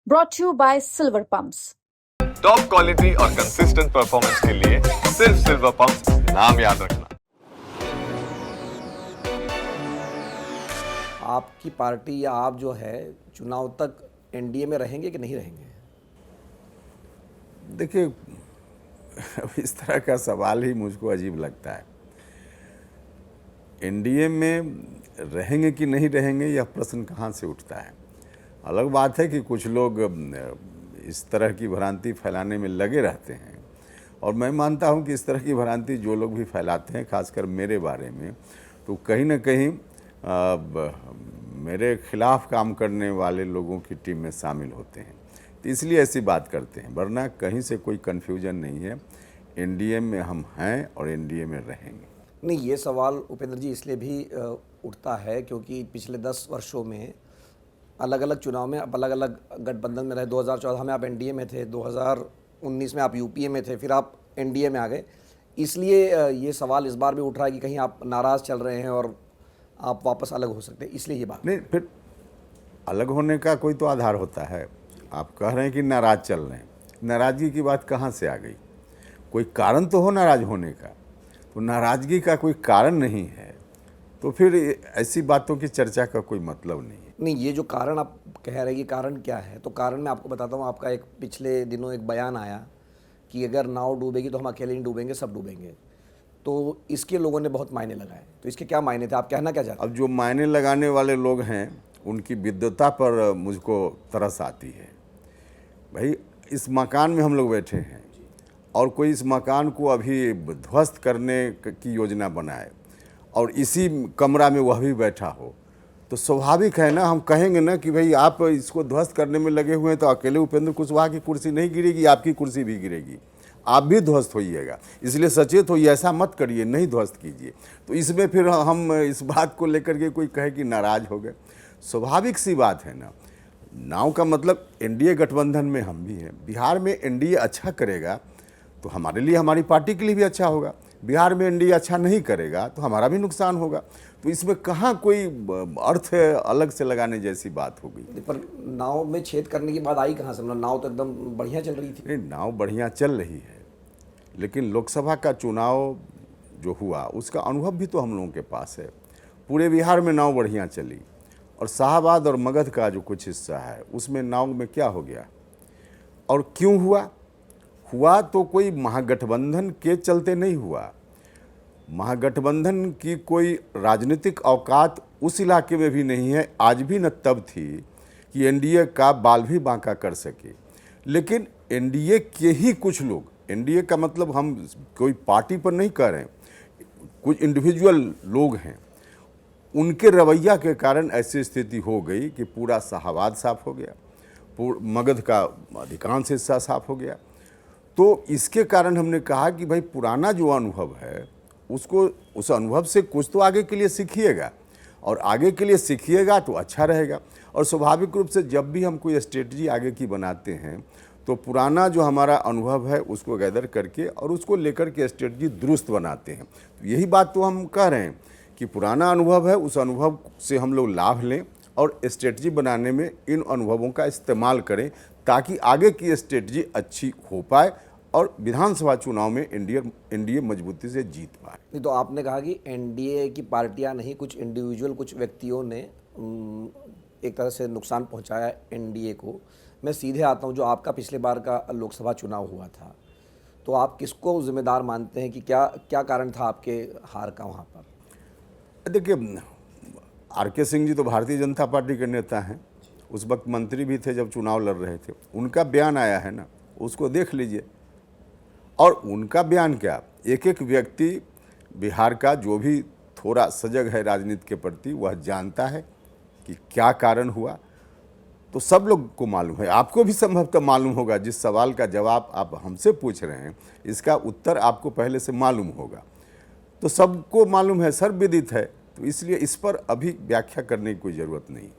brought to you by Silver Pumps. Top quality और consistent performance के लिए सिर्फ सिल्वर पंप्स नाम याद रखना। आपकी पार्टी या आप जो है चुनाव तक एनडीए में रहेंगे कि नहीं रहेंगे? देखिए, अब इस तरह का सवाल ही मुझको अजीब लगता है। एनडीए में रहेंगे कि नहीं रहेंगे, यह प्रश्न कहाँ से उठता है। अलग बात है कि कुछ लोग इस तरह की भ्रांति फैलाने में लगे रहते हैं, और मैं मानता हूं कि इस तरह की भ्रांति जो लोग भी फैलाते हैं, खासकर मेरे बारे में, तो कहीं ना कहीं मेरे खिलाफ काम करने वाले लोगों की टीम में शामिल होते हैं, तो इसलिए ऐसी बात करते हैं। वरना कहीं से कोई कन्फ्यूजन नहीं है। एनडीए में हम हैं और एनडीए में रहेंगे। नहीं, ये सवाल उपेंद्र जी इसलिए भी उठता है क्योंकि पिछले 10 वर्षों में अलग अलग चुनाव में आप अलग अलग गठबंधन में रहे। 2014 में आप एनडीए में थे, 2019 में आप यूपीए में थे, फिर आप एनडीए में आ गए। इसलिए ये सवाल इस बार भी उठ रहा है कि कहीं आप नाराज़ चल रहे हैं और आप वापस अलग हो सकते हैं, इसलिए ये बात। नहीं, फिर अलग होने का कोई तो आधार होता है। आप कह रहे हैं कि नाराज़ चल रहे हैं, नाराज़गी की बात कहाँ से आ गई? कोई कारण तो हो नाराज़ होने का, तो नाराज़गी का कोई कारण नहीं है तो फिर ऐसी बातों की चर्चा का कोई मतलब नहीं है। नहीं, ये जो कारण आप कह रहे हैं कि कारण क्या है, तो कारण मैं आपको बताता हूँ। आपका एक पिछले दिनों एक बयान आया कि अगर नाव डूबेगी तो हम अकेले नहीं डूबेंगे, सब डूबेंगे। तो इसके लोगों ने बहुत मायने लगाए, तो इसके क्या मायने थे? आप कहना क्या चाहते हैं? अब जो मायने लगाने वाले लोग हैं उनकी विद्वता पर मुझको तरस आती है। भाई, इस मकान में हम लोग बैठे हैं और कोई इस मकान को अभी ध्वस्त करने की योजना बनाए और इसी कमरा में वह भी बैठा हो, तो स्वाभाविक है ना, हम कहेंगे ना कि भाई आप इसको ध्वस्त करने में लगे हुए हैं, तो अकेले उपेंद्र कुशवाहा की कुर्सी नहीं गिरेगी, आपकी कुर्सी भी गिरेगी, आप भी ध्वस्त होइएगा। इसलिए सचेत होइए, ऐसा मत करिए, नहीं ध्वस्त कीजिए। तो इसमें फिर हम इस बात को लेकर के कोई कहे कि नाराज़ हो गए, स्वाभाविक सी बात है ना। नाव का मतलब एनडीए गठबंधन में हम भी हैं। बिहार में एनडीए अच्छा करेगा तो हमारे लिए, हमारी पार्टी के लिए भी अच्छा होगा। बिहार में एनडीए अच्छा नहीं करेगा तो हमारा भी नुकसान होगा। तो इसमें कहाँ कोई अर्थ अलग से लगाने जैसी बात हो गई। पर नाव में छेद करने की बात आई कहाँ से? मतलब नाव तो एकदम बढ़िया चल रही थी। नहीं, नाव बढ़िया चल रही है, लेकिन लोकसभा का चुनाव जो हुआ उसका अनुभव भी तो हम लोगों के पास है। पूरे बिहार में नाव बढ़िया चली, और शाहबाद और मगध का जो कुछ हिस्सा है उसमें नाव में क्या हो गया और क्यों हुआ तो कोई महागठबंधन के चलते नहीं हुआ। महागठबंधन की कोई राजनीतिक औकात उस इलाके में भी नहीं है, आज भी न तब थी कि एनडीए का बाल भी बांका कर सके। लेकिन एनडीए के ही कुछ लोग, एनडीए का मतलब हम कोई पार्टी पर नहीं कह रहे हैं, कुछ इंडिविजुअल लोग हैं, उनके रवैया के कारण ऐसी स्थिति हो गई कि पूरा शाहबाद साफ हो गया, मगध का अधिकांश हिस्सा साफ हो गया। तो इसके कारण हमने कहा कि भाई पुराना जो अनुभव है उसको, उस अनुभव से कुछ तो आगे के लिए सीखिएगा, और आगे के लिए सीखिएगा तो अच्छा रहेगा। और स्वाभाविक रूप से जब भी हम कोई स्ट्रेटजी आगे की बनाते हैं तो पुराना जो हमारा अनुभव है उसको गैदर करके और उसको लेकर के स्ट्रेटजी दुरुस्त बनाते हैं। तो यही बात तो हम कह रहे हैं कि पुराना अनुभव है, उस अनुभव से हम लोग लाभ लें और स्ट्रेटजी बनाने में इन अनुभवों का इस्तेमाल करें, ताकि आगे की स्ट्रेटजी अच्छी हो पाए और विधानसभा चुनाव में एनडीए मजबूती से जीत पाए। नहीं, तो आपने कहा कि एनडीए की पार्टियां नहीं, कुछ इंडिविजुअल, कुछ व्यक्तियों ने एक तरह से नुकसान पहुंचाया एनडीए को। मैं सीधे आता हूं, जो आपका पिछले बार का लोकसभा चुनाव हुआ था, तो आप किसको जिम्मेदार मानते हैं कि क्या कारण था आपके हार का वहाँ पर? देखिए, आर.के. सिंह जी तो भारतीय जनता पार्टी के नेता हैं, उस वक्त मंत्री भी थे जब चुनाव लड़ रहे थे। उनका बयान आया है ना, उसको देख लीजिए। और उनका बयान क्या, एक एक व्यक्ति बिहार का जो भी थोड़ा सजग है राजनीति के प्रति, वह जानता है कि क्या कारण हुआ। तो सब लोग को मालूम है, आपको भी संभवतः मालूम होगा। जिस सवाल का जवाब आप हमसे पूछ रहे हैं, इसका उत्तर आपको पहले से मालूम होगा। तो सबको मालूम है, सर्वविदित है। तो इसलिए इस पर अभी व्याख्या करने की कोई ज़रूरत नहीं।